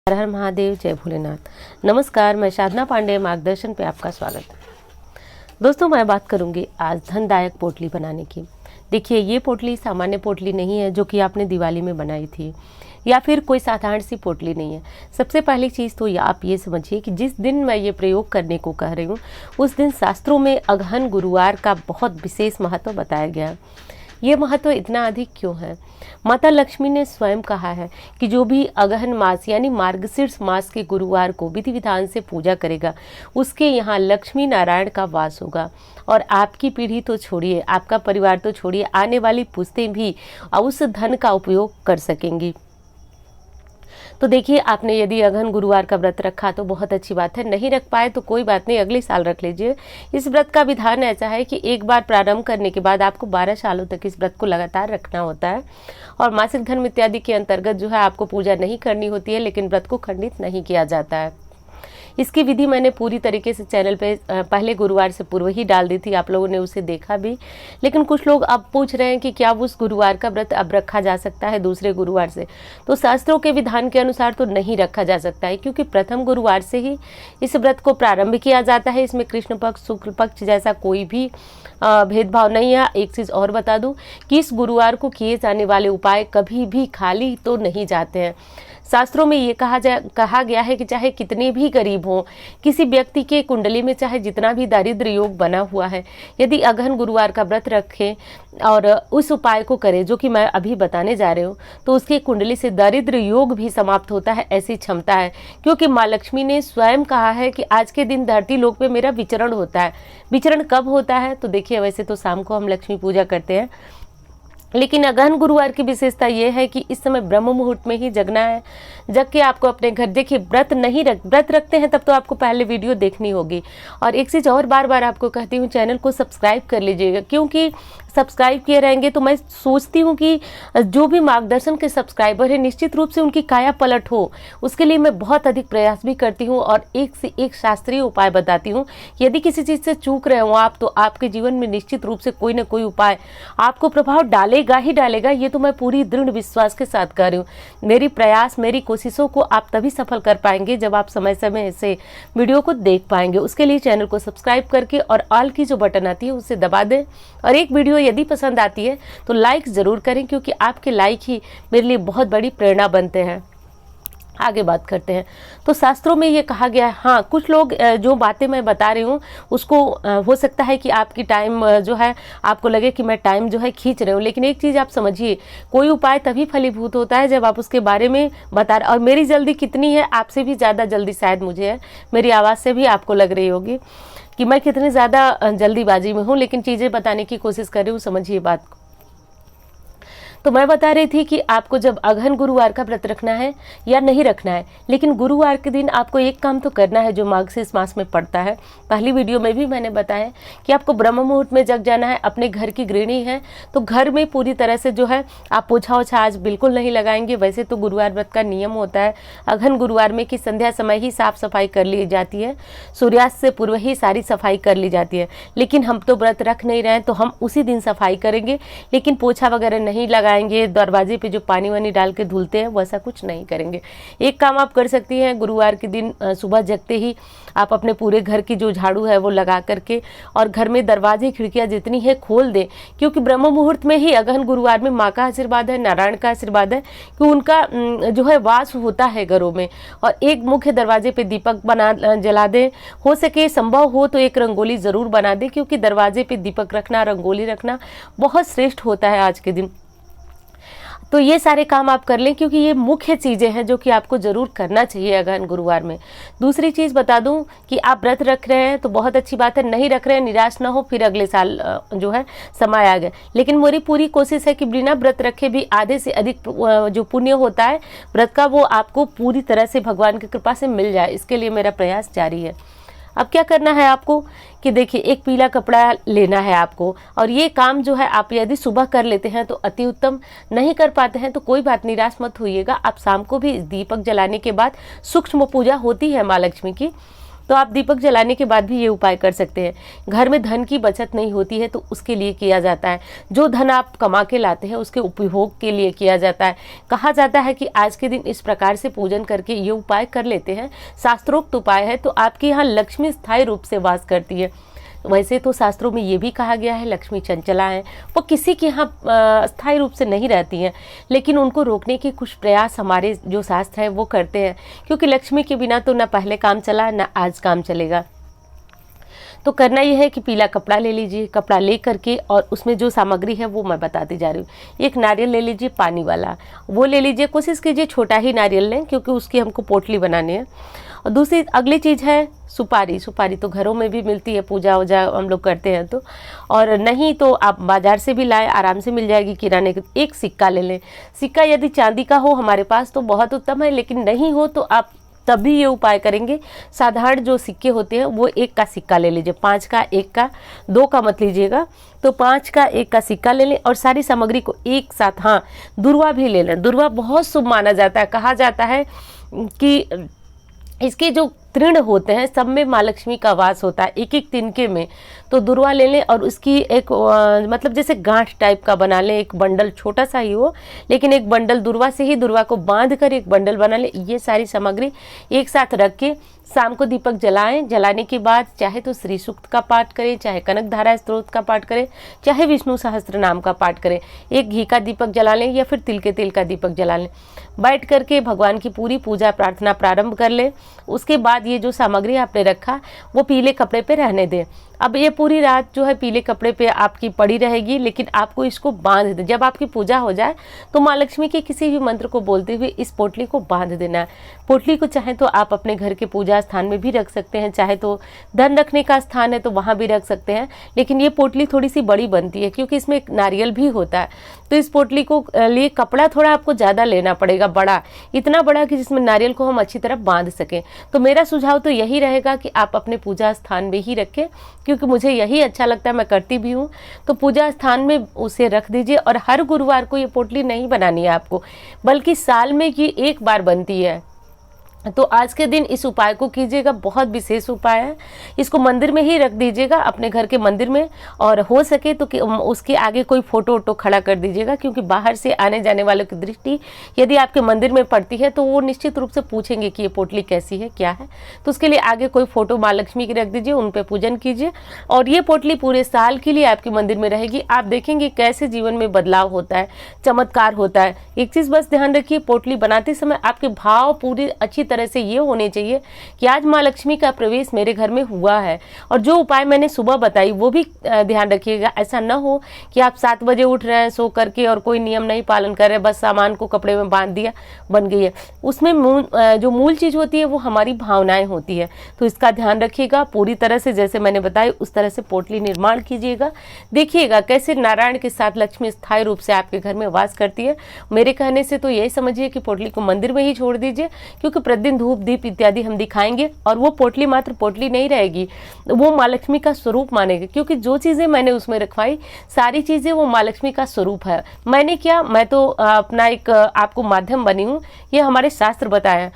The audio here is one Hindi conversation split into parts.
हर हर महादेव, जय भोलेनाथ। नमस्कार, मैं साधना पांडे मार्गदर्शन पे आपका स्वागत है। दोस्तों, मैं बात करूंगी आज धनदायक पोटली बनाने की। देखिए, ये पोटली सामान्य पोटली नहीं है जो कि आपने दिवाली में बनाई थी, या फिर कोई साधारण सी पोटली नहीं है। सबसे पहली चीज़ तो आप ये समझिए कि जिस दिन मैं ये प्रयोग करने को कह रही हूँ उस दिन शास्त्रों में अगहन गुरुवार का बहुत विशेष महत्व बताया गया है। ये महत्व इतना अधिक क्यों है? माता लक्ष्मी ने स्वयं कहा है कि जो भी अगहन मास यानी मार्गशीर्ष मास के गुरुवार को विधि विधान से पूजा करेगा उसके यहाँ लक्ष्मी नारायण का वास होगा। और आपकी पीढ़ी तो छोड़िए, आपका परिवार तो छोड़िए, आने वाली पुश्तें भी उस धन का उपयोग कर सकेंगी। तो देखिए, आपने यदि अगहन गुरुवार का व्रत रखा तो बहुत अच्छी बात है, नहीं रख पाए तो कोई बात नहीं, अगले साल रख लीजिए। इस व्रत का विधान ऐसा है कि एक बार प्रारंभ करने के बाद आपको 12 सालों तक इस व्रत को लगातार रखना होता है। और मासिक धर्म इत्यादि के अंतर्गत जो है आपको पूजा नहीं करनी होती है, लेकिन व्रत को खंडित नहीं किया जाता है। इसकी विधि मैंने पूरी तरीके से चैनल पे पहले गुरुवार से पूर्व ही डाल दी थी, आप लोगों ने उसे देखा भी। लेकिन कुछ लोग अब पूछ रहे हैं कि क्या उस गुरुवार का व्रत अब रखा जा सकता है दूसरे गुरुवार से? तो शास्त्रों के विधान के अनुसार तो नहीं रखा जा सकता है, क्योंकि प्रथम गुरुवार से ही इस व्रत को प्रारंभ किया जाता है। इसमें कृष्ण पक्ष शुक्ल पक्ष जैसा कोई भी भेदभाव नहीं है। एक चीज़ और बता दूं कि इस गुरुवार को किए जाने वाले उपाय कभी भी खाली तो नहीं जाते हैं। शास्त्रों में ये कहा गया है कि चाहे कितने भी गरीब हों, किसी व्यक्ति के कुंडली में चाहे जितना भी दारिद्र्य योग बना हुआ है, यदि अगहन गुरुवार का व्रत रखें और उस उपाय को करें जो कि मैं अभी बताने जा रही हूँ, तो उसकी कुंडली से दारिद्र्य योग भी समाप्त होता है, ऐसी क्षमता है। क्योंकि माँ लक्ष्मी ने स्वयं कहा है कि आज के दिन धरती लोक पे मेरा विचरण होता है। विचरण कब होता है? तो देखिए, वैसे तो शाम को हम लक्ष्मी पूजा करते हैं, लेकिन अगहन गुरुवार की विशेषता यह है कि इस समय ब्रह्म मुहूर्त में ही जगना है। जग के आपको अपने घर, देखिए व्रत रखते हैं तब तो आपको पहले वीडियो देखनी होगी। और एक चीज़ और बार बार आपको कहती हूँ, चैनल को सब्सक्राइब कर लीजिएगा, क्योंकि सब्सक्राइब किए रहेंगे तो मैं सोचती हूँ कि जो भी मार्गदर्शन के सब्सक्राइबर है निश्चित रूप से उनकी काया पलट हो। उसके लिए मैं बहुत अधिक प्रयास भी करती हूँ और एक से एक शास्त्रीय उपाय बताती हूँ। यदि किसी चीज़ से चूक रहे हो आप, तो आपके जीवन में निश्चित रूप से कोई ना कोई उपाय आपको प्रभाव डालेगा ही डालेगा। ये तो मैं पूरी दृढ़ विश्वास के साथ कर रही हूँ। मेरी प्रयास, मेरी कोशिशों को आप तभी सफल कर पाएंगे जब आप समय समय से वीडियो को देख पाएंगे। उसके लिए चैनल को सब्सक्राइब करके और ऑल की जो बटन आती है उसे दबा दें। और एक वीडियो यदि पसंद आती है तो लाइक ज़रूर करें, क्योंकि आपके लाइक ही मेरे लिए बहुत बड़ी प्रेरणा बनते हैं। आगे बात करते हैं। तो शास्त्रों में ये कहा गया है, हाँ कुछ लोग जो बातें मैं बता रही हूँ उसको हो सकता है कि आपकी टाइम जो है आपको लगे कि मैं टाइम जो है खींच रही हूँ, लेकिन एक चीज़ आप समझिए, कोई उपाय तभी फलीभूत होता है जब आप उसके बारे में बता रहे। और मेरी जल्दी कितनी है, आपसे भी ज़्यादा जल्दी शायद मुझे है। मेरी आवाज़ से भी आपको लग रही होगी कि मैं कितनी ज़्यादा जल्दीबाजी में हूँ, लेकिन चीज़ें बताने की कोशिश कर रही हूँ, समझिए बात को। तो मैं बता रही थी कि आपको जब अगहन गुरुवार का व्रत रखना है या नहीं रखना है, लेकिन गुरुवार के दिन आपको एक काम तो करना है जो मार्गशीर्ष मास में पड़ता है। पहली वीडियो में भी मैंने बताया कि आपको ब्रह्म मुहूर्त में जग जाना है। अपने घर की गृहिणी है तो घर में पूरी तरह से जो है आप पोछा ओछा आज बिल्कुल नहीं लगाएंगे। वैसे तो गुरुवार व्रत का नियम होता है अगहन गुरुवार में कि संध्या समय ही साफ सफाई कर ली जाती है, सूर्यास्त से पूर्व ही सारी सफाई कर ली जाती है। लेकिन हम तो व्रत रख नहीं रहे हैं तो हम उसी दिन सफाई करेंगे, लेकिन पोछा वगैरह नहीं लगाएंगे, दरवाजे पे जो पानी वानी डाल के धुलते हैं वैसा कुछ नहीं करेंगे। एक काम आप कर सकती हैं, गुरुवार के दिन सुबह जगते ही आप अपने पूरे घर की जो झाड़ू है वो लगा करके और घर में दरवाजे खिड़कियां जितनी है खोल दें, क्योंकि ब्रह्म मुहूर्त में ही अगहन गुरुवार में माँ का आशीर्वाद है, नारायण का आशीर्वाद है कि उनका जो है वास होता है घरों में। और एक मुख्य दरवाजे पे दीपक बना जला दें, हो सके संभव हो तो एक रंगोली जरूर बना दें, क्योंकि दरवाजे पे दीपक रखना, रंगोली रखना बहुत श्रेष्ठ होता है आज के दिन। तो ये सारे काम आप कर लें, क्योंकि ये मुख्य चीज़ें हैं जो कि आपको ज़रूर करना चाहिए अगहन गुरुवार में। दूसरी चीज़ बता दूं कि आप व्रत रख रहे हैं तो बहुत अच्छी बात है, नहीं रख रहे हैं निराश ना हो, फिर अगले साल जो है समय आ गया। लेकिन मेरी पूरी कोशिश है कि बिना व्रत रखे भी आधे से अधिक जो पुण्य होता है व्रत का वो आपको पूरी तरह से भगवान की कृपा से मिल जाए। इसके लिए मेरा प्रयास जारी है। अब क्या करना है आपको कि देखिए, एक पीला कपड़ा लेना है आपको, और ये काम जो है आप यदि सुबह कर लेते हैं तो अति उत्तम, नहीं कर पाते हैं तो कोई बात, निराश मत होइएगा। आप शाम को भी दीपक जलाने के बाद सूक्ष्म पूजा होती है माँ लक्ष्मी की, तो आप दीपक जलाने के बाद भी ये उपाय कर सकते हैं। घर में धन की बचत नहीं होती है तो उसके लिए किया जाता है। जो धन आप कमा के लाते हैं उसके उपभोग के लिए किया जाता है। कहा जाता है कि आज के दिन इस प्रकार से पूजन करके ये उपाय कर लेते हैं, शास्त्रोक्त उपाय है, तो आपके यहाँ लक्ष्मी स्थायी रूप से वास करती है। वैसे तो शास्त्रों में ये भी कहा गया है लक्ष्मी चंचला है, वो किसी के यहाँ स्थायी रूप से नहीं रहती हैं, लेकिन उनको रोकने के कुछ प्रयास हमारे जो शास्त्र हैं वो करते हैं, क्योंकि लक्ष्मी के बिना तो ना पहले काम चला ना आज काम चलेगा। तो करना यह है कि पीला कपड़ा ले लीजिए, कपड़ा ले करके और उसमें जो सामग्री है वो मैं बताती जा रही हूँ। एक नारियल ले लीजिए पानी वाला, वो ले लीजिए, कोशिश कीजिए छोटा ही नारियल लें क्योंकि उसकी हमको पोटली बनानी है। और दूसरी अगली चीज़ है सुपारी। सुपारी तो घरों में भी मिलती है, पूजा वूजा हम लोग करते हैं तो, और नहीं तो आप बाज़ार से भी लाए, आराम से मिल जाएगी किराने के। एक सिक्का ले लें, सिक्का यदि चांदी का हो हमारे पास तो बहुत उत्तम है, लेकिन नहीं हो तो आप तब भी ये उपाय करेंगे। साधारण जो सिक्के होते हैं वो 1 का सिक्का ले लीजिए, 5 का, 1 का, 2 का मत लीजिएगा, तो 5 का 1 का सिक्का ले लें और सारी सामग्री को एक साथ, हाँ दुर्वा भी ले लें। दुर्वा बहुत शुभ माना जाता है, कहा जाता है कि इसके जो तृण होते हैं सब में माँ लक्ष्मी का वास होता है, एक एक तिनके में। तो दुर्वा ले लें और उसकी एक मतलब जैसे गांठ टाइप का बना लें, एक बंडल छोटा सा ही हो, लेकिन एक बंडल दुर्वा से ही, दुर्वा को बांध कर एक बंडल बना लें। ये सारी सामग्री एक साथ रख के शाम को दीपक जलाएं। जलाने के बाद चाहे तो श्री सूक्त का पाठ करें, चाहे कनक धारा स्तोत्र का पाठ करें, चाहे विष्णु सहस्त्र नाम का पाठ करें। एक घी का दीपक जला लें या फिर तिल के तेल का दीपक जला लें। बैठ करके भगवान की पूरी पूजा प्रार्थना प्रारंभ कर लें। उसके बाद ये जो सामग्री आपने रखा वो पीले कपड़े पे रहने दें। अब ये पूरी रात जो है पीले कपड़े पे आपकी पड़ी रहेगी, लेकिन आपको इसको बांध दें। जब आपकी पूजा हो जाए तो माँ लक्ष्मी के किसी भी मंत्र को बोलते हुए इस पोटली को बांध देना है। पोटली को चाहे तो आप अपने घर के पूजा स्थान में भी रख सकते हैं, चाहे तो धन रखने का स्थान है तो वहाँ भी रख सकते हैं, लेकिन ये पोटली थोड़ी सी बड़ी बनती है क्योंकि इसमें एक नारियल भी होता है। तो इस पोटली को लिए कपड़ा थोड़ा आपको ज़्यादा लेना पड़ेगा, बड़ा, इतना बड़ा कि जिसमें नारियल को हम अच्छी तरह बांध सकें। तो मेरा सुझाव तो यही रहेगा कि आप अपने पूजा स्थान में ही रखें, क्योंकि मुझे यही अच्छा लगता है, मैं करती भी हूँ। तो पूजा स्थान में उसे रख दीजिए। और हर गुरुवार को ये पोटली नहीं बनानी है आपको, बल्कि साल में ये एक बार बनती है। तो आज के दिन इस उपाय को कीजिएगा, बहुत विशेष उपाय है। इसको मंदिर में ही रख दीजिएगा, अपने घर के मंदिर में, और हो सके तो उसके आगे कोई फोटो वोटो खड़ा कर दीजिएगा, क्योंकि बाहर से आने जाने वालों की दृष्टि यदि आपके मंदिर में पड़ती है तो वो निश्चित रूप से पूछेंगे कि ये पोटली कैसी है, क्या है। तो उसके लिए आगे कोई फोटो माँ लक्ष्मी की रख दीजिए, उन पर पूजन कीजिए, और ये पोटली पूरे साल के लिए आपके मंदिर में रहेगी। आप देखेंगे कैसे जीवन में बदलाव होता है, चमत्कार होता है। एक चीज़ बस ध्यान रखिए, पोटली बनाते समय आपके भाव पूरी अच्छी तरह से ये होने चाहिए कि आज माँ लक्ष्मी का प्रवेश मेरे घर में हुआ है। और जो उपाय मैंने सुबह बताई वो भी ध्यान रखिएगा। ऐसा न हो कि आप 7 बजे उठ रहे हैं सो करके और कोई नियम नहीं पालन कर रहे, बस सामान को कपड़े में बांध दिया, बन गई है। उसमें जो मूल चीज़ होती है वो हमारी भावनाएं होती है। तो इसका ध्यान रखिएगा, पूरी तरह से जैसे मैंने बताया उस तरह से पोटली निर्माण कीजिएगा। देखिएगा कैसे नारायण के साथ लक्ष्मी स्थायी रूप से आपके घर में वास करती है। मेरे कहने से तो यही समझिए कि पोटली को मंदिर में ही छोड़ दीजिए, क्योंकि प्रतिदिन धूप दीप इत्यादि हम दिखाएंगे, और वो पोटली मात्र पोटली नहीं रहेगी, वो माँ लक्ष्मी का स्वरूप मानेगी, क्योंकि जो चीज़ें मैंने उसमें रखवाई सारी चीज़ें वो माँ लक्ष्मी का स्वरूप है। मैंने क्या, मैं तो अपना एक आपको माध्यम बनी हूँ, ये हमारे शास्त्र बताया।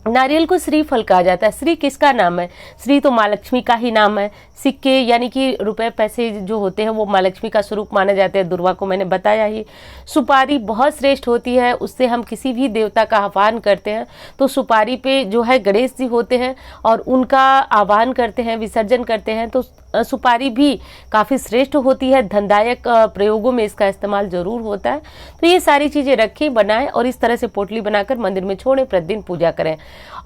नारियल को श्री फल कहा जाता है। श्री किसका नाम है? श्री तो माँ लक्ष्मी का ही नाम है। सिक्के यानी कि रुपए पैसे जो होते हैं वो माँ लक्ष्मी का स्वरूप माने जाते हैं। दुर्वा को मैंने बताया ही। सुपारी बहुत श्रेष्ठ होती है, उससे हम किसी भी देवता का आह्वान करते हैं तो सुपारी पे जो है गणेश जी होते हैं और उनका आह्वान करते हैं, विसर्जन करते हैं। तो सुपारी भी काफ़ी श्रेष्ठ होती है, धनदायक प्रयोगों में इसका इस्तेमाल जरूर होता है। तो ये सारी चीज़ें रखें, बनाएं और इस तरह से पोटली बनाकर मंदिर में छोड़ें, प्रतिदिन पूजा करें।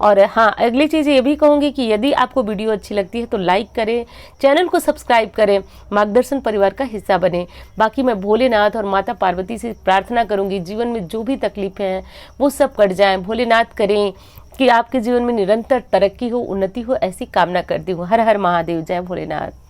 और हाँ, अगली चीज़ ये भी कहूँगी कि यदि आपको वीडियो अच्छी लगती है तो लाइक करें, चैनल को सब्सक्राइब करें, मार्गदर्शन परिवार का हिस्सा बने। बाकी मैं भोलेनाथ और माता पार्वती से प्रार्थना करूँगी जीवन में जो भी तकलीफें हैं वो सब कट जाएँ। भोलेनाथ करें कि आपके जीवन में निरंतर तरक्की हो, उन्नति हो, ऐसी कामना करती हूँ। हर हर महादेव, जय भोलेनाथ।